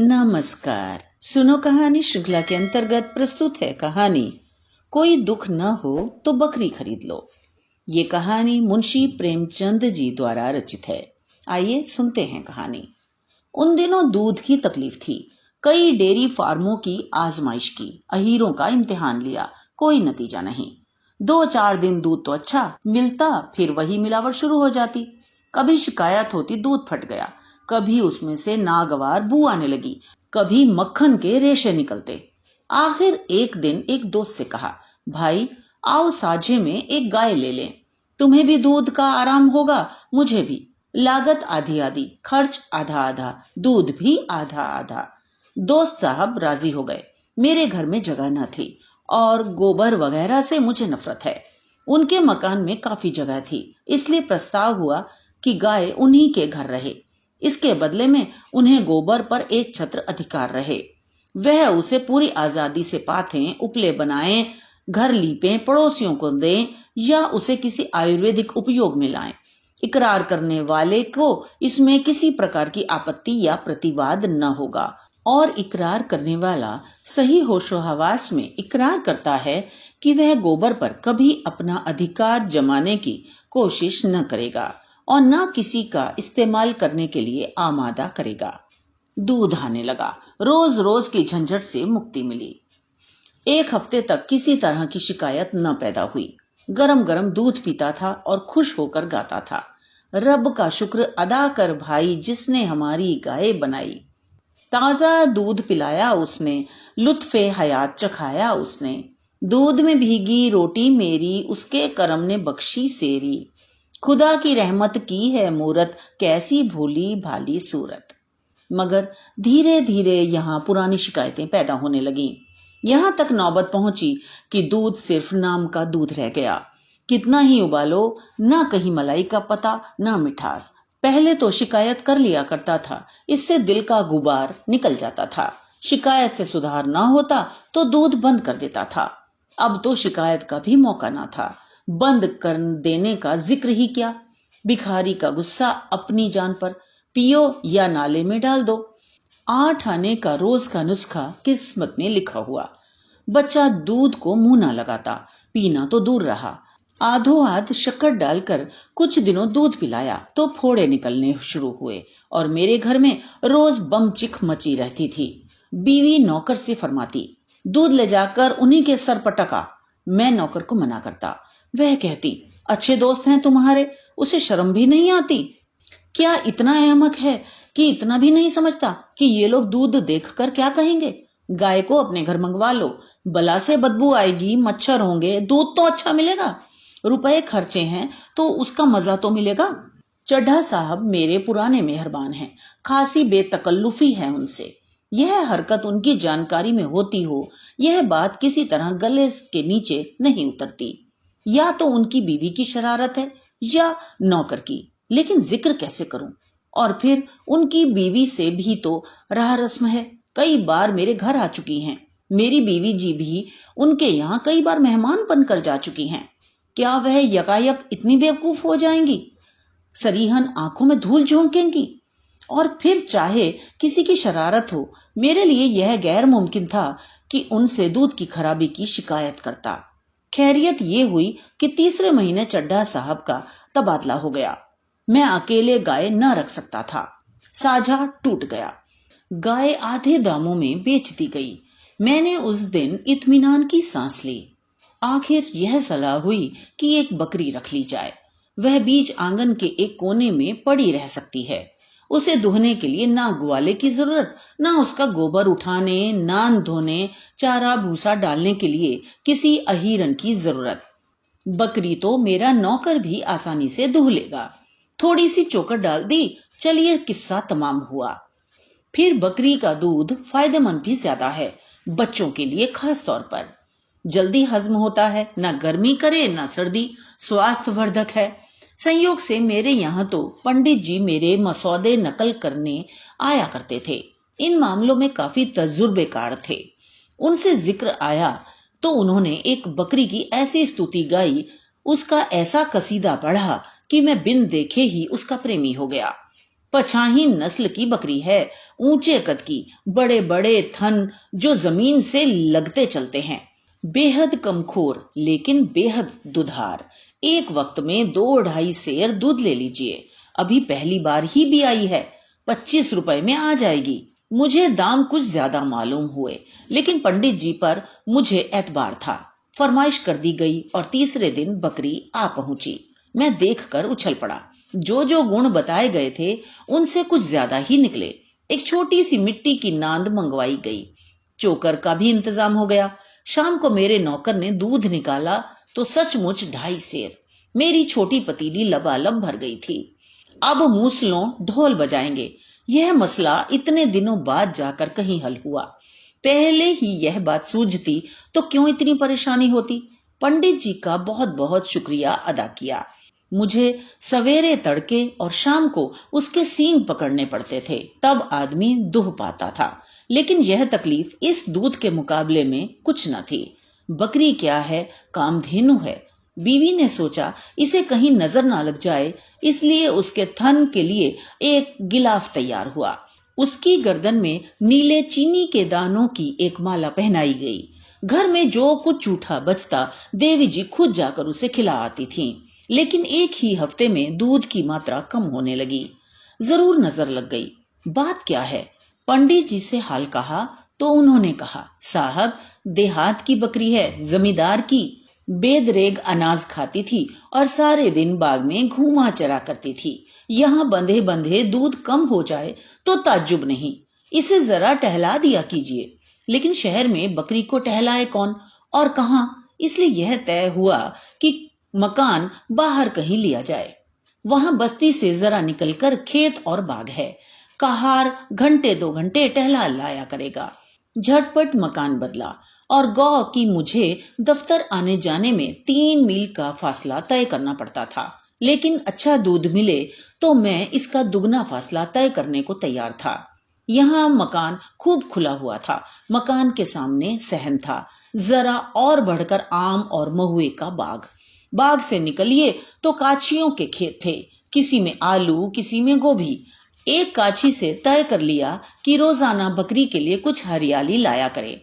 नमस्कार। सुनो कहानी श्रृंखला के अंतर्गत प्रस्तुत है कहानी कोई दुख न हो तो बकरी खरीद लो। ये कहानी मुंशी प्रेमचंद जी द्वारा रचित है। आइए सुनते हैं कहानी। उन दिनों दूध की तकलीफ थी। कई डेयरी फार्मों की आजमाइश की, अहीरों का इम्तिहान लिया, कोई नतीजा नहीं। 2-4 दिन दूध तो अच्छा मिलता, फिर वही मिलावट शुरू हो जाती। कभी शिकायत होती दूध फट गया, कभी उसमें से नागवार बू आने लगी, कभी मक्खन के रेशे निकलते। आखिर एक दिन एक दोस्त से कहा, भाई आओ साझे में एक गाय ले लें, तुम्हें भी दूध का आराम होगा, मुझे भी। लागत आधी आधी, खर्च आधा आधा, दूध भी आधा आधा। दोस्त साहब राजी हो गए। मेरे घर में जगह न थी और गोबर वगैरह से मुझे नफरत है। उनके मकान में काफी जगह थी, इसलिए प्रस्ताव हुआ कि गाय उन्हीं के घर रहे। इसके बदले में उन्हें गोबर पर एक छत्र अधिकार रहे। वह उसे पूरी आजादी से पाथें, उपले बनाएं, घर लीपें, पड़ोसियों को दें या उसे किसी आयुर्वेदिक उपयोग में लाएं। इकरार करने वाले को इसमें किसी प्रकार की आपत्ति या प्रतिवाद न होगा और इकरार करने वाला सही होशो हवास में इकरार करता है कि वह गोबर पर कभी अपना अधिकार जमाने की कोशिश न करेगा और न किसी का इस्तेमाल करने के लिए आमादा करेगा। दूध आने लगा, रोज रोज की झंझट से मुक्ति मिली। एक हफ्ते तक किसी तरह की शिकायत न पैदा हुई। गरम गरम दूध पीता था और खुश होकर गाता था, रब का शुक्र अदा कर भाई जिसने हमारी गाय बनाई। ताजा दूध पिलाया उसने, लुत्फे हयात चखाया उसने। दूध में भीगी रोटी मेरी, उसके करम ने बख्शी सेरी। खुदा की रहमत की है मूरत, कैसी भोली भाली सूरत। मगर धीरे धीरे यहाँ पुरानी शिकायतें पैदा होने लगीं। यहाँ तक नौबत पहुंची कि दूध सिर्फ नाम का दूध रह गया। कितना ही उबालो, न कहीं मलाई का पता, न मिठास। पहले तो शिकायत कर लिया करता था, इससे दिल का गुबार निकल जाता था। शिकायत से सुधार न होता तो दूध बंद कर देता था। अब तो शिकायत का भी मौका न था, बंद कर देने का जिक्र ही क्या। भिखारी का गुस्सा अपनी जान पर, पियो या नाले में डाल दो। 8 आने का रोज का नुस्खा किस्मत में लिखा हुआ। बच्चा दूध को मुंह ना लगाता, पीना तो दूर रहा। आधो आध शक्कर डालकर कुछ दिनों दूध पिलाया तो फोड़े निकलने शुरू हुए और मेरे घर में रोज बम चिख मची रहती थी। बीवी नौकर से फरमाती, दूध ले जाकर उन्हीं के सर पर टका। मैं नौकर को मना करता। वह कहती, अच्छे दोस्त हैं तुम्हारे, उसे शर्म भी नहीं आती। क्या इतना अहमक है कि इतना भी नहीं समझता कि ये लोग दूध देखकर क्या कहेंगे। गाय को अपने घर मंगवा लो, बला से बदबू आएगी, मच्छर होंगे, दूध तो अच्छा मिलेगा। रुपए खर्चे हैं तो उसका मजा तो मिलेगा। चड्ढा साहब मेरे पुराने मेहरबान हैं, खासी बेतकल्लुफी है उनसे। यह हरकत उनकी जानकारी में होती हो, यह बात किसी तरह गले के नीचे नहीं उतरती। या तो उनकी बीवी की शरारत है या नौकर की, लेकिन जिक्र कैसे करूं। और फिर उनकी बीवी से भी तो राह रस्म है, कई बार मेरे घर आ चुकी हैं। मेरी बीवी जी भी उनके यहाँ कई बार मेहमान बनकर जा चुकी हैं। क्या वह यकायक इतनी बेवकूफ हो जाएंगी, सरीहन आंखों में धूल झोंकेंगी। और फिर चाहे किसी की शरारत हो, मेरे लिए यह गैर मुमकिन था कि उनसे दूध की खराबी की शिकायत करता। खैरियत ये हुई कि तीसरे महीने चड्ढा साहब का तबादला हो गया। मैं अकेले गाय न रख सकता था, साझा टूट गया। गाय आधे दामों में बेच दी गई। मैंने उस दिन इत्मीनान की सांस ली। आखिर यह सलाह हुई कि एक बकरी रख ली जाए। वह बीच आंगन के एक कोने में पड़ी रह सकती है। उसे दुहने के लिए ना ग्वाले की जरूरत, ना उसका गोबर उठाने, नान धोने, चारा भूसा डालने के लिए किसी अहीरन की जरूरत। बकरी तो मेरा नौकर भी आसानी से दुह लेगा। थोड़ी सी चोकर डाल दी, चलिए किस्सा तमाम हुआ। फिर बकरी का दूध फायदेमंद भी ज्यादा है, बच्चों के लिए खास तौर पर। जल्दी हजम होता है, ना गर्मी करे ना सर्दी, स्वास्थ्यवर्धक है। संयोग से मेरे यहाँ तो पंडित जी मेरे मसौदे नकल करने आया करते थे। इन मामलों में काफी तजुर्बेकार थे। उनसे जिक्र आया तो उन्होंने एक बकरी की ऐसी स्तुति गाई, उसका ऐसा कसीदा पढ़ा कि मैं बिन देखे ही उसका प्रेमी हो गया। पछाही नस्ल की बकरी है, ऊंचे कद की, बड़े बड़े थन जो जमीन से लगते चलते हैं। बेहद कमखोर लेकिन बेहद दुधार। एक वक्त में 2-2.5 सेर दूध ले लीजिए। अभी पहली बार ही भी आई है, 25 रुपए में आ जाएगी। मुझे दाम कुछ ज्यादा मालूम हुए, लेकिन पंडित जी पर मुझे एतबार था। फरमाइश कर दी गई और तीसरे दिन बकरी आ पहुंची। मैं देखकर उछल पड़ा। जो जो गुण बताए गए थे उनसे कुछ ज्यादा ही निकले। एक छोटी सी मिट्टी की नांद मंगवाई गई। चोकर का भी इंतजाम हो गया। शाम को मेरे नौकर ने दूध निकाला तो सचमुच 2.5 सेर। मेरी छोटी पतीली लबालब भर गई थी। अब मूसलों ढोल बजाएंगे। यह मसला इतने दिनों बाद जाकर कहीं हल हुआ। पहले ही यह बात सूझती तो क्यों इतनी परेशानी होती। पंडित जी का बहुत बहुत शुक्रिया अदा किया। मुझे सवेरे तड़के और शाम को उसके सींग पकड़ने पड़ते थे, तब आदमी दुह पाता था। लेकिन यह तकलीफ इस दूध के मुकाबले में कुछ न थी। बकरी क्या है, कामधेनु है। बीवी ने सोचा इसे कहीं नजर ना लग जाए, इसलिए उसके थन के लिए एक गिलाफ तैयार हुआ। उसकी गर्दन में नीले चीनी के दानों की एक माला पहनाई गई। घर में जो कुछ जूठा बचता देवी जी खुद जाकर उसे खिला आती थीं। लेकिन एक ही हफ्ते में दूध की मात्रा कम होने लगी। जरूर नजर लग गई। बात क्या है? पंडित जी से हाल कहा तो उन्होंने कहा, साहब देहात की बकरी है, जमींदार की। बेदरेग अनाज खाती थी और सारे दिन बाग में घूमा चरा करती थी। यहाँ बंधे बंधे दूध कम हो जाए तो ताज्जुब नहीं, इसे जरा टहला दिया कीजिए। लेकिन शहर में बकरी को टहलाए कौन और कहाँ, इसलिए यह तय हुआ कि मकान बाहर कहीं लिया जाए। वहां बस्ती से जरा निकलकर खेत और बाग है। कहार घंटे 2 घंटे टहला लाया करेगा। झटपट मकान बदला और गौ की मुझे दफ्तर आने जाने में 3 मील का फासला तय करना पड़ता था। लेकिन अच्छा दूध मिले तो मैं इसका दुगना फासला तय करने को तैयार था। यहाँ मकान खूब खुला हुआ था। मकान के सामने सहन था। जरा और बढ़कर आम और महुए का बाग। बाग से निकलिए तो काछियों के खेत थे, किसी में आलू, किसी में गोभी। एक काछी से तय कर लिया कि रोजाना बकरी के लिए कुछ हरियाली लाया करे।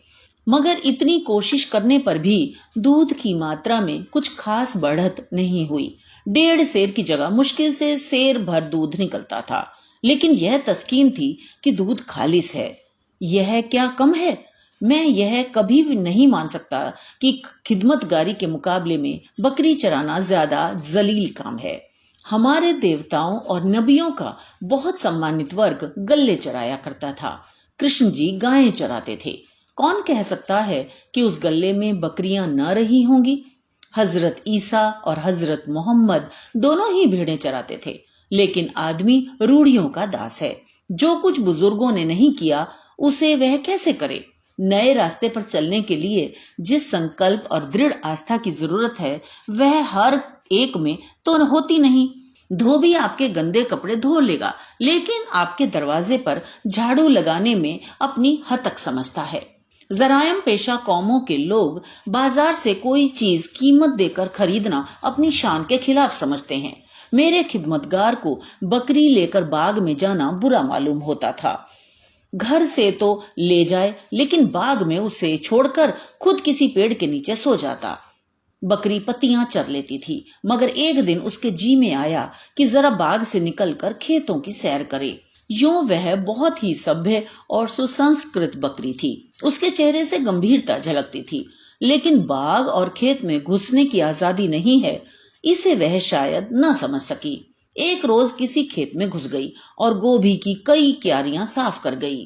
मगर इतनी कोशिश करने पर भी दूध की मात्रा में कुछ खास बढ़त नहीं हुई। 1.5 सेर की जगह मुश्किल से सेर भर दूध निकलता था। लेकिन यह तस्कीन थी कि दूध खालिस है। यह क्या कम है? मैं यह कभी भी नहीं मान सकता कि खिदमतगारी के मुकाबले में बकरी चराना ज्यादा जलील काम है। हमारे देवताओं और नबियों का बहुत सम्मानित वर्ग गल्ले चराया करता था। कृष्ण जी गायें चराते थे। कौन कह सकता है कि उस गल्ले में बकरियां न रही होंगी? हजरत ईसा और हजरत मोहम्मद दोनों ही भेड़ें चराते थे। लेकिन आदमी रूढ़ियों का दास है। जो कुछ बुजुर्गों ने नहीं किया उसे वह कैसे करे? नए रास्ते पर चलने के लिए जिस संकल्प और दृढ़ आस्था की जरूरत है वह हर एक में तो होती नहीं। धोबी आपके गंदे कपड़े धो लेगा, लेकिन आपके दरवाजे पर झाड़ू लगाने में अपनी हतक समझता है। जरायम पेशा कौमों के लोग बाजार से कोई चीज कीमत देकर खरीदना अपनी शान के खिलाफ समझते हैं। मेरे खिदमतगार को बकरी लेकर बाग में जाना बुरा मालूम होता था। घर से तो ले जाए, लेकिन बाग में उसे छोड़कर खुद किसी पेड़ के नीचे सो जाता। बकरी पत्तियां चर लेती थी, मगर एक दिन उसके जी में आया कि जरा बाग से निकलकर खेतों की सैर करे। यूं वह बहुत ही सभ्य और सुसंस्कृत बकरी थी। उसके चेहरे से गंभीरता झलकती थी। लेकिन बाग और खेत में घुसने की आजादी नहीं है, इसे वह शायद न समझ सकी। एक रोज किसी खेत में घुस गई और गोभी की कई क्यारियां साफ कर गई।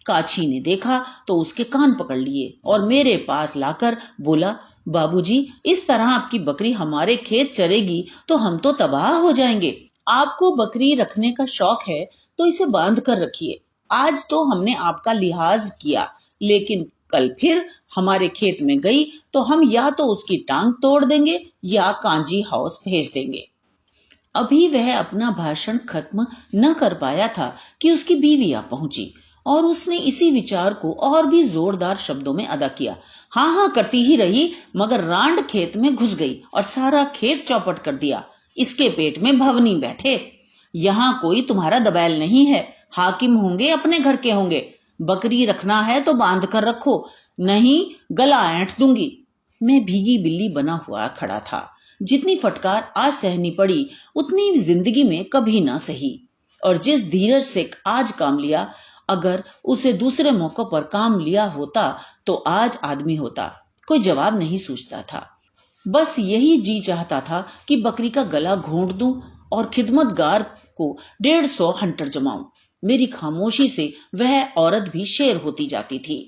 काछी ने देखा तो उसके कान पकड़ लिए और मेरे पास लाकर बोला, बाबूजी, इस तरह आपकी बकरी हमारे खेत चरेगी तो हम तो तबाह हो जाएंगे। आपको बकरी रखने का शौक है तो इसे बांध कर रखिए। आज तो हमने आपका लिहाज किया, लेकिन कल फिर हमारे खेत में गई तो हम या तो उसकी टांग तोड़ देंगे या कांजी हाउस भेज देंगे। अभी वह अपना भाषण खत्म न कर पाया था कि उसकी बीवी आ पहुंची और उसने इसी विचार को और भी जोरदार शब्दों में अदा किया। हाँ हाँ करती ही रही, मगर रांड खेत में घुस गई और सारा खेत चौपट कर दिया। इसके पेट में भवनी बैठे। यहाँ कोई तुम्हारा दबैल नहीं है, हाकिम होंगे अपने घर के होंगे। बकरी रखना है तो बांध कर रखो, नहीं गला ऐंठ दूंगी। मैं भीगी बिल्ली बना हुआ खड़ा था। जितनी फटकार आज सहनी पड़ी उतनी जिंदगी में कभी ना सही। और जिस धीरज से आज काम लिया, अगर उसे दूसरे मौकों पर काम लिया होता तो आज आदमी होता। कोई जवाब नहीं सूझता था। बस यही जी चाहता था कि बकरी का गला घोंट दूं और खिदमतगार को 150 हंटर जमाऊं। मेरी खामोशी से वह औरत भी शेर होती जाती थी।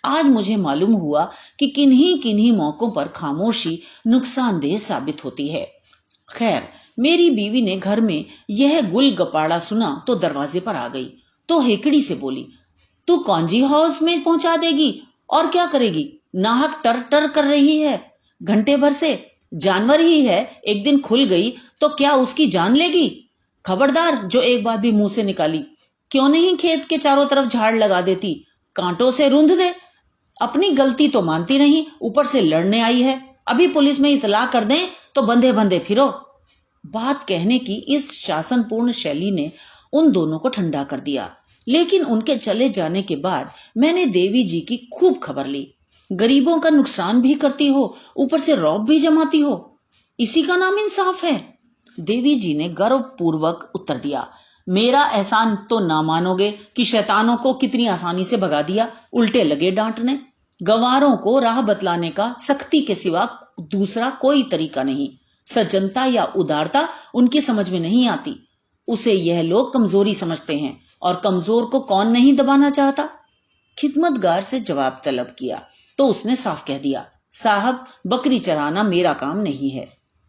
आज मुझे मालूम हुआ कि किन्हीं किन्हीं मौकों पर खामोशी नुकसानदेह साबित होती है। खैर, मेरी बीवी ने घर में यह गुल गपाड़ा सुना तो दरवाजे पर आ गई तो हेकड़ी से बोली, तू कौंजी हाउस में पहुंचा देगी और क्या करेगी? नाहक टर टर कर रही है घंटे भर से। जानवर ही है, एक दिन खुल गई तो क्या उसकी जान लेगी? खबरदार जो एक बात भी मुंह से निकाली। क्यों नहीं खेत के चारों तरफ झाड़ लगा देती, कांटों से रूंध दे। अपनी गलती तो मानती नहीं, ऊपर से लड़ने आई है। अभी पुलिस में इतला कर दें तो बंधे बंधे फिरो। बात कहने की इस शासनपूर्ण शैली ने उन दोनों को ठंडा कर दिया। लेकिन उनके चले जाने के बाद मैंने देवी जी की खूब खबर ली। गरीबों का नुकसान भी करती हो, ऊपर से रौब भी जमाती हो, इसी का नाम इंसाफ है। देवी जी ने गर्व पूर्वक उत्तर दिया, मेरा एहसान तो ना मानोगे कि शैतानों को कितनी आसानी से भगा दिया। उल्टे लगे डांटने। गंवारों को राह बतलाने का सख्ती के सिवा दूसरा कोई तरीका नहीं। सज्जनता या उदारता उनकी समझ में नहीं आती। उसे यह लोग कमजोरी समझते हैं, और कमजोर को कौन नहीं दबाना चाहता। खिदमतगार से जवाब तलब किया तो उसने साफ कह दिया, साहब बकरी चराना मेरा काम नहीं है।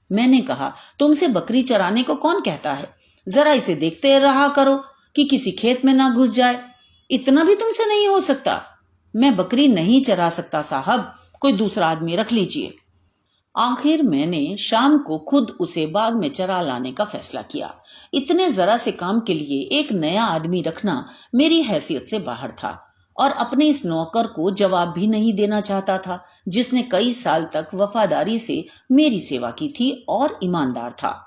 मैंने कहा, तुमसे बकरी चराने को कौन कहता है? जरा इसे देखते रहा करो कि किसी खेत में ना घुस जाए। इतना भी तुमसे नहीं हो सकता। मैं बकरी नहीं चरा सकता साहब, कोई दूसरा आदमी रख लीजिए। आखिर मैंने शाम को खुद उसे बाग में चरा लाने का फैसला किया। इतने जरा से काम के लिए एक नया आदमी रखना मेरी हैसियत से बाहर था, और अपने इस नौकर को जवाब भी नहीं देना चाहता था, जिसने कई साल तक वफादारी से मेरी सेवा की थी और ईमानदार था।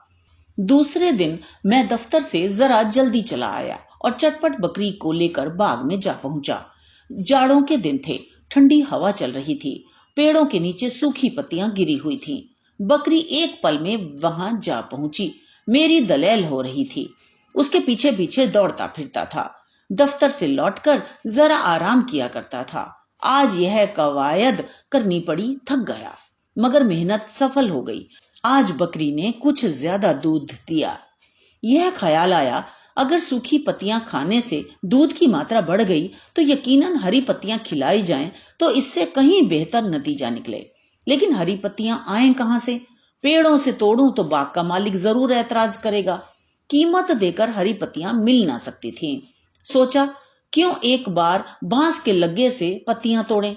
दूसरे दिन मैं दफ्तर से जरा जल्दी चला आया और चटपट बकरी को लेकर बाग में जा पहुंचा। जाड़ों के दिन थे, ठंडी हवा चल रही थी, पेड़ों के नीचे सूखी पत्तियां गिरी हुई थीं। बकरी एक पल में वहां जा पहुंची। मेरी दलेल हो रही थी, उसके पीछे पीछे दौड़ता फिरता था। दफ्तर से लौटकर जरा आराम किया करता था। आज यह कवायद करनी पड़ी, थक गया, मगर मेहनत सफल हो गई। आज बकरी ने कुछ ज्यादा दूध दिया। यह ख्याल आया, अगर सूखी पत्तियां खाने से दूध की मात्रा बढ़ गई तो यकीनन हरी पत्तियां खिलाई जाएं तो इससे कहीं बेहतर नतीजा निकले। लेकिन हरी पत्तियां आए कहां से? पेड़ों से तोड़ूं तो बाग का मालिक जरूर ऐतराज करेगा। कीमत देकर हरी पत्तियां मिल ना सकती थीं। सोचा, क्यों एक बार बांस के लग्गे से पत्तियां तोड़ें।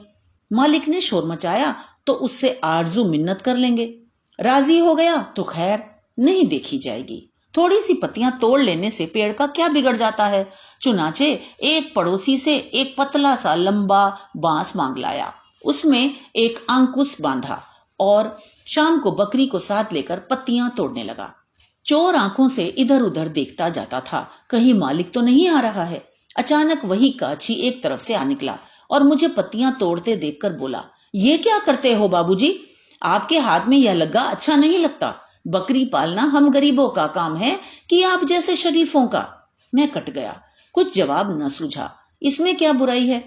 मालिक ने शोर मचाया तो उससे आरजू मिन्नत कर लेंगे। राजी हो गया तो खैर, नहीं देखी जाएगी। थोड़ी सी पत्तियां तोड़ लेने से पेड़ का क्या बिगड़ जाता है। चुनाचे एक पड़ोसी से एक पतला सा लंबा बांस मांग लाया, उसमें एक अंकुश बांधा और शाम को बकरी को साथ लेकर पत्तियां तोड़ने लगा। चोर आंखों से इधर उधर देखता जाता था, कहीं मालिक तो नहीं आ रहा है। अचानक वही काछी एक तरफ से आ निकला और मुझे पत्तियां तोड़ते देखकर बोला, ये क्या करते हो बाबूजी? आपके हाथ में यह लग्गा अच्छा नहीं लगता। बकरी पालना हम गरीबों का काम है कि आप जैसे शरीफों का। मैं कट गया, कुछ जवाब न सूझा। इसमें क्या बुराई है,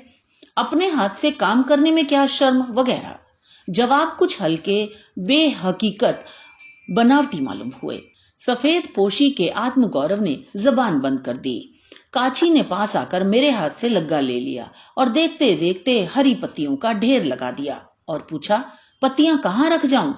अपने हाथ से काम करने में क्या शर्म, वगैरह। जवाब कुछ हल्के बेहकीकत बनावटी मालूम हुए। सफेद पोशी के आत्मगौरव ने जबान बंद कर दी। काची ने पास आकर मेरे हाथ से लग्गा ले लिया और देखते देखते हरी पत्तियों का ढेर लगा दिया और पूछा, पत्तियां कहाँ रख जाऊं?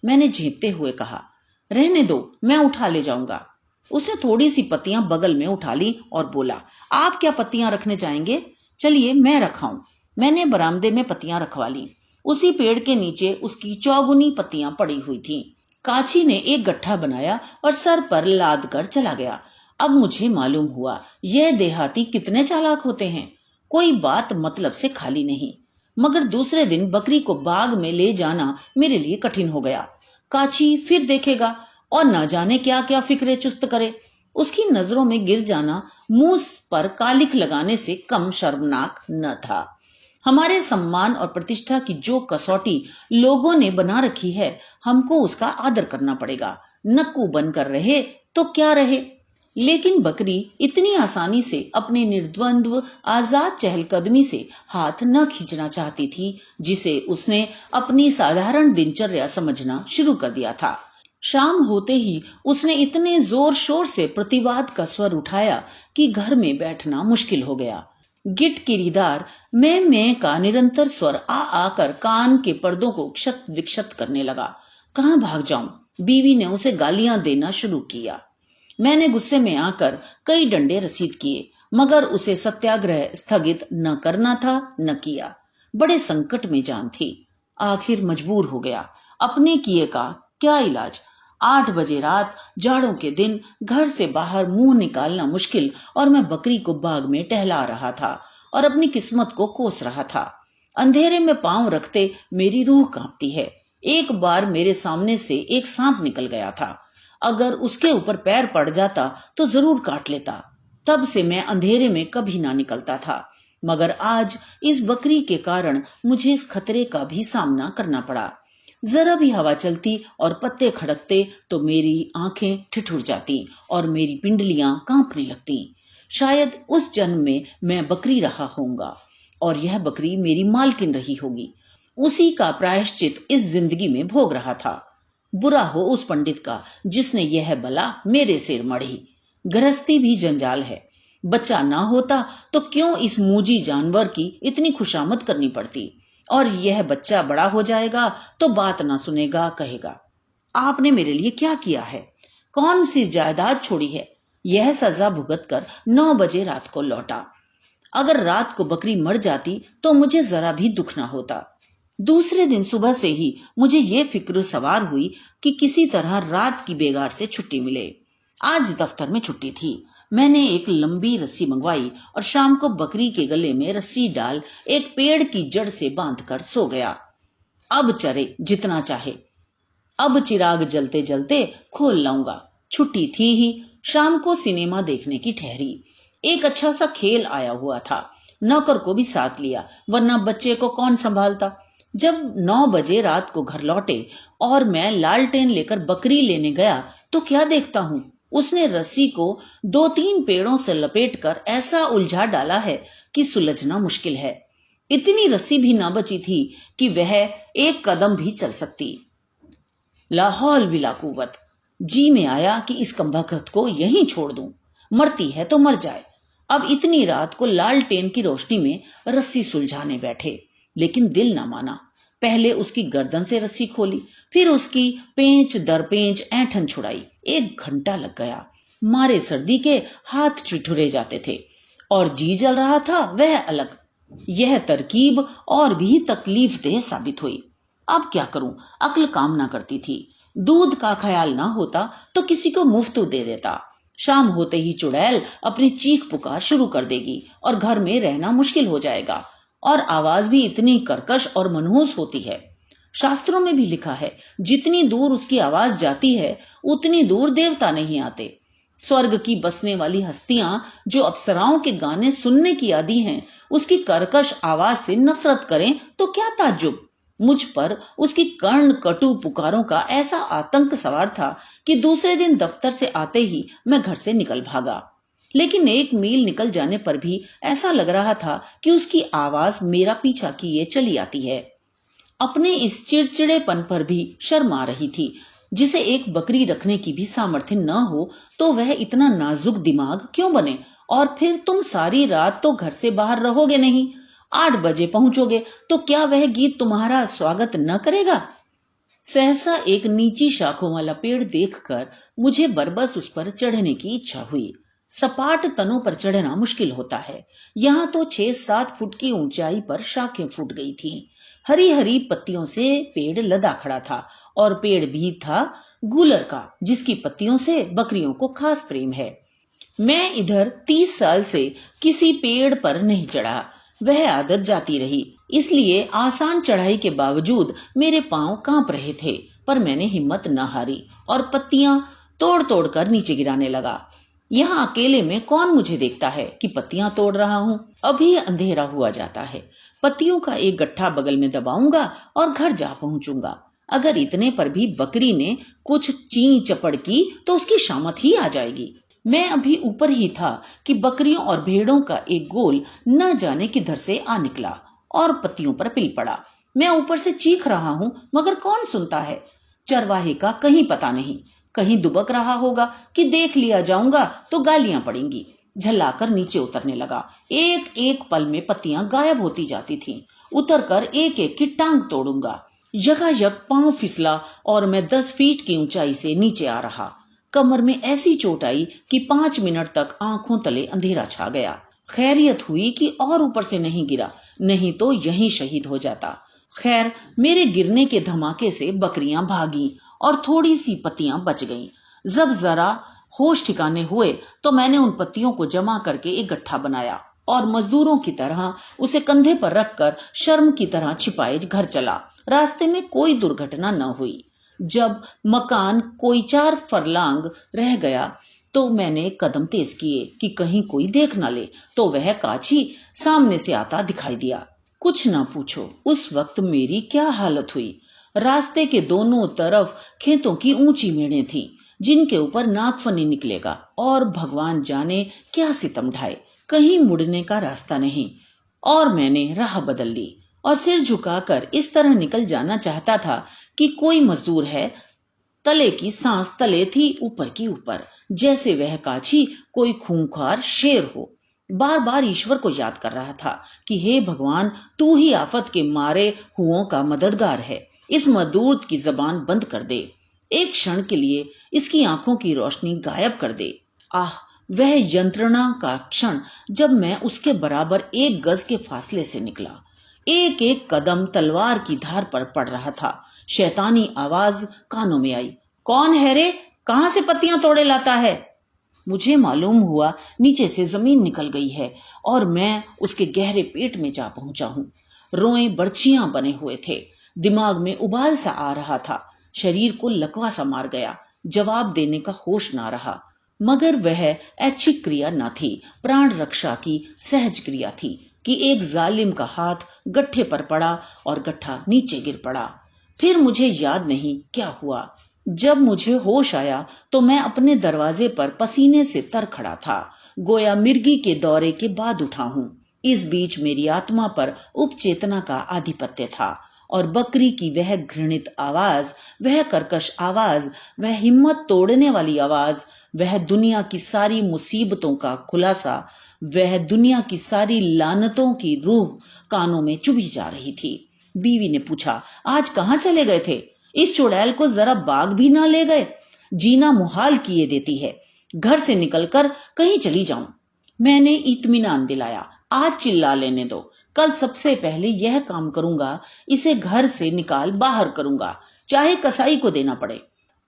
मैंने झेपते हुए कहा, रहने दो, मैं उठा ले जाऊंगा। उसने थोड़ी सी पत्तियां बगल में उठा ली और बोला, आप क्या पत्तियां रखने जाएंगे? चलिए मैं रखाऊं। मैंने बरामदे में पत्तियां रखवा ली। उसी पेड़ के नीचे उसकी चौगुनी पत्तियां पड़ी हुई थीं। काची ने एक गट्ठा बनाया और सर पर लाद कर चला गया। अब मुझे मालूम हुआ यह देहाती कितने चालाक होते हैं। कोई बात मतलब से खाली नहीं। मगर दूसरे दिन बकरी को बाग में ले जाना मेरे लिए कठिन हो गया। काची फिर देखेगा और न जाने क्या क्या फिक्रे चुस्त करे। उसकी नजरों में गिर जाना मुंह पर कालिख लगाने से कम शर्मनाक न था। हमारे सम्मान और प्रतिष्ठा की जो कसौटी लोगों ने बना रखी है, हमको उसका आदर करना पड़ेगा। नक्कू बनकर रहे तो क्या रहे। लेकिन बकरी इतनी आसानी से अपने निर्द्वंद्व आजाद चहलकदमी से हाथ न खींचना चाहती थी, जिसे उसने अपनी साधारण दिनचर्या समझना शुरू कर दिया था। शाम होते ही उसने इतने जोर शोर से प्रतिवाद का स्वर उठाया कि घर में बैठना मुश्किल हो गया। गिट किरीदार मैं का निरंतर स्वर आ आकर कान के पर्दों को क्षत विक्षत करने लगा। कहां भाग जाऊं? बीवी ने उसे गालियां देना शुरू किया। मैंने गुस्से में आकर कई डंडे रसीद किए, मगर उसे सत्याग्रह स्थगित न करना था, न किया। बड़े संकट में जान थी। आखिर मजबूर हो गया। अपने किए का क्या इलाज। 8 बजे रात, जाड़ों के दिन, घर से बाहर मुंह निकालना मुश्किल, और मैं बकरी को बाग में टहला रहा था और अपनी किस्मत को कोस रहा था। अंधेरे में पांव रखते मेरी रूह कांपती है। एक बार मेरे सामने से एक सांप निकल गया था। अगर उसके ऊपर पैर पड़ जाता तो जरूर काट लेता। तब से मैं अंधेरे में कभी ना निकलता था, मगर आज इस बकरी के कारण मुझे इस खतरे का भी सामना करना पड़ा। जरा भी हवा चलती और पत्ते खड़कते तो मेरी आंखें ठिठुर जाती और मेरी पिंडलियां कांपने लगती। शायद उस जन्म में मैं बकरी रहा होऊंगा और यह बकरी मेरी मालकिन रही होगी। उसी का प्रायश्चित इस जिंदगी में भोग रहा था। बुरा हो उस पंडित का जिसने यह बला मेरे सिर मढ़ी। गृहस्थी भी जंजाल है। बच्चा ना होता तो क्यों इस मूजी जानवर की इतनी खुशामद करनी पड़ती। और यह बच्चा बड़ा हो जाएगा तो बात ना सुनेगा, कहेगा आपने मेरे लिए क्या किया है, कौन सी जायदाद छोड़ी है। यह सजा भुगत कर 9 बजे रात को लौटा। अगर रात को बकरी मर जाती तो मुझे जरा भी दुख ना होता। दूसरे दिन सुबह से ही मुझे ये फिक्र सवार हुई कि किसी तरह रात की बेगार से छुट्टी मिले। आज दफ्तर में छुट्टी थी। मैंने एक लंबी रस्सी मंगवाई और शाम को बकरी के गले में रस्सी डाल एक पेड़ की जड़ से बांधकर सो गया। अब चरे जितना चाहे, अब चिराग जलते जलते खोल लाऊंगा। छुट्टी थी ही। शाम को सिनेमा देखने की ठहरी। एक अच्छा सा खेल आया हुआ था। नौकर को भी साथ लिया, वरना बच्चे को कौन संभालता। जब 9 बजे रात को घर लौटे और मैं लालटेन लेकर बकरी लेने गया तो क्या देखता हूं, उसने रस्सी को 2-3 पेड़ों से लपेटकर ऐसा उलझा डाला है कि सुलझना मुश्किल है। इतनी रस्सी भी ना बची थी कि वह एक कदम भी चल सकती। लाहौल बिला कुव्वत। जी में आया कि इस कमबख्त को यहीं छोड़ दूं। मरती है तो मर जाए। अब इतनी रात को लालटेन की रोशनी में रस्सी सुलझाने बैठे, लेकिन दिल ना माना। पहले उसकी गर्दन से रस्सी खोली, फिर उसकी पेंच दर पेंच ऐंठन छुड़ाई। 1 घंटा लग गया। मारे सर्दी के हाथ ठिठुरे जाते थे और जी जल रहा था, वह अलग। यह तरकीब और भी तकलीफदेह साबित हुई। अब क्या करूं, अक्ल काम ना करती थी। दूध का ख्याल ना होता तो किसी को मुफ्त दे देता। शाम होते ही चुड़ैल अपनी चीख पुकार शुरू कर देगी और घर में रहना मुश्किल हो जाएगा। और आवाज भी इतनी कर्कश और मनहूस होती है। शास्त्रों में भी लिखा है, जितनी दूर उसकी आवाज जाती है उतनी दूर देवता नहीं आते। स्वर्ग की बसने वाली हस्तियां जो अप्सराओं के गाने सुनने की आदी हैं, उसकी कर्कश आवाज से नफरत करें तो क्या ताज्जुब। मुझ पर उसकी कर्ण कटु पुकारों का ऐसा आतंक सवार था कि दूसरे दिन दफ्तर से आते ही मैं घर से निकल भागा। लेकिन 1 मील निकल जाने पर भी ऐसा लग रहा था कि उसकी आवाज मेरा पीछा किए चली आती है। अपने इस चिड़चिड़ेपन पर भी शर्म आ रही थी। जिसे एक बकरी रखने की भी सामर्थ्य न हो तो वह इतना नाजुक दिमाग क्यों बने। और फिर तुम सारी रात तो घर से बाहर रहोगे नहीं, 8 बजे पहुंचोगे तो क्या वह गीत तुम्हारा स्वागत न करेगा। सहसा एक नीची शाखों वाला पेड़ देखकर मुझे बरबस उस पर चढ़ने की इच्छा हुई। सपाट तनों पर चढ़ना मुश्किल होता है। यहाँ तो 6-7 फुट की ऊंचाई पर शाखें फूट गई थी। हरी हरी पत्तियों से पेड़ लदा खड़ा था, और पेड़ भी था गूलर का, जिसकी पत्तियों से बकरियों को खास प्रेम है। मैं इधर 30 साल से किसी पेड़ पर नहीं चढ़ा। वह आदत जाती रही, इसलिए आसान चढ़ाई के बावजूद मेरे पांव कांप रहे थे। पर मैंने हिम्मत न हारी और पत्तियां तोड़ तोड़ कर नीचे गिराने लगा। यहाँ अकेले में कौन मुझे देखता है कि पत्तियां तोड़ रहा हूँ। अभी अंधेरा हुआ जाता है। पत्तियों का एक गट्ठा बगल में दबाऊंगा और घर जा पहुंचूंगा। अगर इतने पर भी बकरी ने कुछ ची चपड़ की तो उसकी शामत ही आ जाएगी। मैं अभी ऊपर ही था कि बकरियों और भेड़ों का एक गोल न जाने किधर से आ निकला और पत्तियों पर पिल पड़ा। मैं ऊपर से चीख रहा हूँ मगर कौन सुनता है। चरवाहे का कहीं पता नहीं। कहीं दुबक रहा होगा कि देख लिया जाऊंगा तो गालियां पड़ेंगी। झल्लाकर नीचे उतरने लगा। एक एक पल में पत्तियां गायब होती जाती थीं। उतरकर एक एक की टांग तोड़ूंगा। यकायक पांव फिसला और मैं 10 फीट की ऊंचाई से नीचे आ रहा। कमर में ऐसी चोट आई कि 5 मिनट तक आंखों तले अंधेरा छा गया। खैरियत हुई कि और ऊपर से नहीं गिरा, नहीं तो यहीं शहीद हो जाता। खैर, मेरे गिरने के धमाके से बकरियां भागी और थोड़ी सी पत्तियां बच गईं। जब जरा होश ठिकाने हुए तो मैंने उन पत्तियों को जमा करके एक गट्ठा बनाया और मजदूरों की तरह उसे कंधे पर रखकर शर्म की तरह छिपाए घर चला। रास्ते में कोई दुर्घटना न हुई। जब मकान कोई 4 फरलांग रह गया तो मैंने कदम तेज किए कि कहीं कोई देख न ले, तो वह काची सामने से आता दिखाई दिया। कुछ ना पूछो उस वक्त मेरी क्या हालत हुई। रास्ते के दोनों तरफ खेतों की ऊंची मेड़ें थीं, जिनके ऊपर नागफनी निकलेगा और भगवान जाने क्या सितम ढाए। कहीं मुड़ने का रास्ता नहीं और मैंने राह बदल ली और सिर झुकाकर इस तरह निकल जाना चाहता था कि कोई मजदूर है। तले की सांस तले थी ऊपर की ऊपर, जैसे वह काची कोई खूंखार शेर हो। बार बार ईश्वर को याद कर रहा था कि हे भगवान, तू ही आफत के मारे हुओं का मददगार है। इस मदूद की जबान बंद कर दे। एक क्षण के लिए इसकी आंखों की रोशनी गायब कर दे। आह, वह यंत्रणा का क्षण जब मैं उसके बराबर 1 गज के फासले से निकला। एक एक कदम तलवार की धार पर पड़ रहा था। शैतानी आवाज कानों में आई, कौन है रे? कहां से पत्तियां तोड़े लाता है? मुझे मालूम हुआ नीचे से जमीन निकल गई है और मैं उसके गहरे पेट में जा पहुंचा हूं। रोए बर्छियां बने हुए थे। दिमाग में उबाल सा आ रहा था। शरीर को लकवा सा मार गया। जवाब देने का होश ना रहा। मगर वह ऐच्छिक क्रिया न थी, प्राण रक्षा की सहज क्रिया थी कि एक जालिम का हाथ गट्ठे पर पड़ा और गट्ठा नीचे गिर पड़ा। फिर मुझे याद नहीं क्या हुआ। जब मुझे होश आया तो मैं अपने दरवाजे पर पसीने से तर खड़ा था, गोया मिर्गी के दौरे के बाद उठा हूं। इस बीच मेरी आत्मा पर उपचेतना का आधिपत्य था और बकरी की वह घृणित आवाज, वह कर्कश आवाज, वह हिम्मत तोड़ने वाली आवाज, वह दुनिया की सारी मुसीबतों का खुलासा, वह दुनिया की सारी लानतों की रूह कानों में चुभी जा रही थी। बीवी ने पूछा, आज कहाँ चले गए थे? इस चुड़ैल को जरा बाग भी ना ले गए? जीना मुहाल किए देती है। घर से निकलकर कहीं चली जाऊं। मैंने इत्मीनान दिलाया, आज चिल्ला लेने दो। कल सबसे पहले यह काम करूंगा, इसे घर से निकाल बाहर करूंगा, चाहे कसाई को देना पड़े।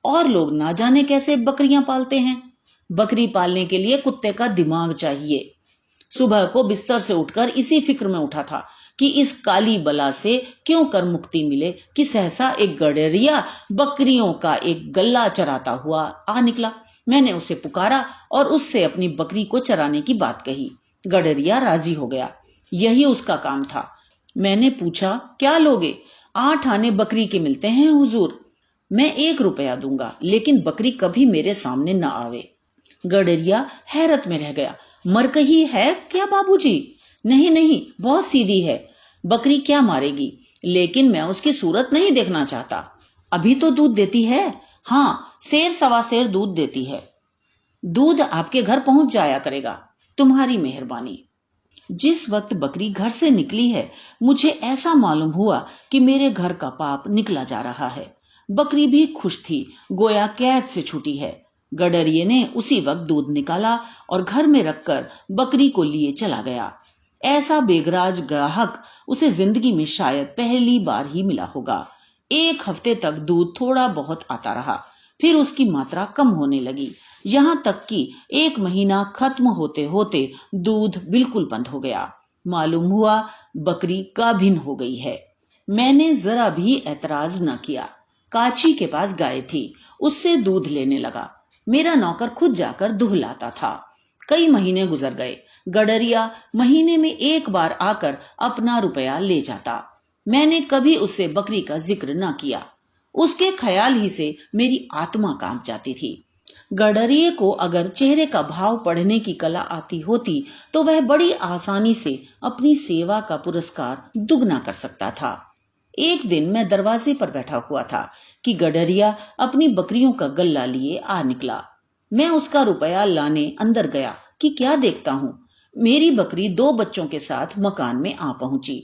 और लोग ना जाने कैसे बकरियां पालते हैं। बकरी पालने के लिए कुत्ते का दिमाग चाहिए। सुबह को बिस्तर से उठकर इसी फिक्र में उठा था कि इस काली बला से क्यों कर मुक्ति मिले कि सहसा एक गडरिया बकरियों का एक गल्ला चराता हुआ आ निकला। मैंने उसे पुकारा और उससे अपनी बकरी को चराने की बात कही। गडरिया राजी हो गया। यही उसका काम था। मैंने पूछा, क्या लोगे? 8 आने बकरी के मिलते हैं हुजूर। मैं 1 रुपया दूंगा, लेकिन बकरी कभी मेरे सामने न आवे। गडरिया हैरत में रह गया। मरकही है क्या बाबूजी? नहीं नहीं, बहुत सीधी है। बकरी क्या मारेगी, लेकिन मैं उसकी सूरत नहीं देखना चाहता। अभी तो दूध देती है। हाँ, 1.5 सेर दूध देती है। दूध आपके घर पहुंच जाया करेगा। तुम्हारी मेहरबानी। जिस वक्त बकरी घर से निकली है, मुझे ऐसा मालूम हुआ कि मेरे घर का पाप निकला जा रहा है। बकरी भी खुश थी, गोया कैद से छूटी है। गडरिये ने उसी वक्त दूध निकाला और घर में रखकर बकरी को लिए चला गया। ऐसा बेगराज ग्राहक उसे जिंदगी में शायद पहली बार ही मिला होगा। 1 हफ्ते तक दूध थोड़ा बहुत आता रहा, फिर उसकी मात्रा कम होने लगी, यहां तक कि 1 महीना खत्म होते होते दूध बिल्कुल बंद हो गया। मालूम हुआ बकरी गाभिन हो गई है। मैंने जरा भी ऐतराज न किया। काची के पास गाय थी, उससे दूध लेने लगा। मेरा नौकर खुद जाकर दूध लाता था। कई महीने गुजर गए। गडरिया महीने में एक बार आकर अपना रुपया ले जाता। मैंने कभी उससे बकरी का जिक्र न किया। उसके ख्याल ही से मेरी आत्मा कांप जाती थी। गडरिये को अगर चेहरे का भाव पढ़ने की कला आती होती तो वह बड़ी आसानी से अपनी सेवा का पुरस्कार दुगना कर सकता था। एक दिन मैं दरवाजे पर बैठा हुआ था कि गडरिया अपनी बकरियों का गल्ला लिए आ निकला। मैं उसका रुपया लाने अंदर गया कि क्या देखता हूं, मेरी बकरी 2 बच्चों के साथ मकान में आ पहुंची।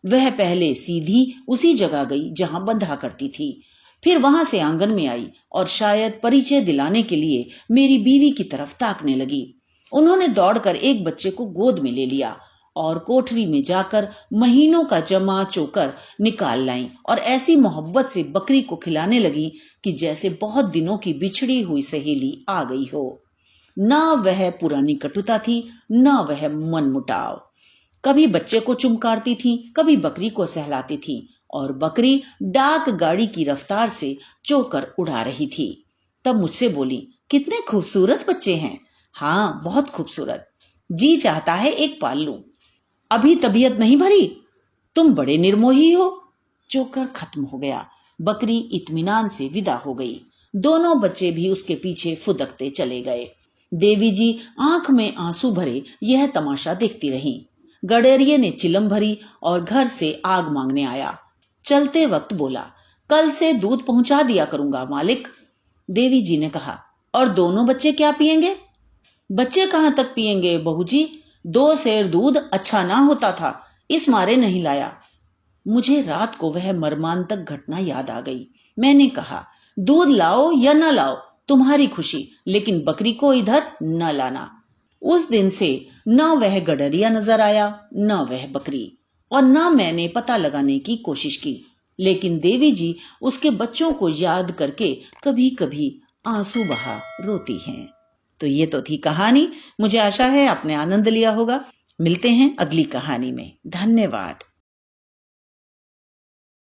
वह पहले सीधी उसी जगह गई जहां बंधा करती थी, फिर वहां से आंगन में आई और शायद परिचय दिलाने के लिए मेरी बीवी की तरफ ताकने लगी। उन्होंने दौड़कर एक बच्चे को गोद में ले लिया और कोठरी में जाकर महीनों का जमा चोकर निकाल लाई और ऐसी मोहब्बत से बकरी को खिलाने लगी कि जैसे बहुत दिनों की बिछड़ी हुई सहेली आ गई हो। न वह पुरानी कटुता थी, न वह मनमुटाव। कभी बच्चे को चुमकारती थी, कभी बकरी को सहलाती थी और बकरी डाक गाड़ी की रफ्तार से चोकर उड़ा रही थी। तब मुझसे बोली, कितने खूबसूरत बच्चे हैं। हाँ, बहुत खूबसूरत। जी चाहता है एक पाल लूं। अभी तबीयत नहीं भरी? तुम बड़े निर्मोही हो। चोकर खत्म हो गया। बकरी इत्मीनान से विदा हो गई। दोनों बच्चे भी उसके पीछे फुदकते चले गए। देवी जी आंख में आंसू भरे यह तमाशा देखती रहीं। गडरिये ने चिलम भरी और घर से आग मांगने आया। चलते वक्त बोला, कल से दूध पहुंचा दिया करूंगा मालिक। देवी जी ने कहा, और दोनों बच्चे क्या पिएंगे? बच्चे कहां तक पिएंगे बहू जी, 2 सेर दूध अच्छा ना होता था, इस मारे नहीं लाया। मुझे रात को वह मर्मांतक घटना याद आ गई। मैंने कहा, दूध लाओ या न लाओ तुम्हारी खुशी, लेकिन बकरी को इधर न लाना। उस दिन से न वह गडरिया नजर आया, न वह बकरी, और न मैंने पता लगाने की कोशिश की। लेकिन देवी जी उसके बच्चों को याद करके कभी कभी आंसू बहा रोती हैं। तो ये तो थी कहानी। मुझे आशा है आपने आनंद लिया होगा। मिलते हैं अगली कहानी में। धन्यवाद।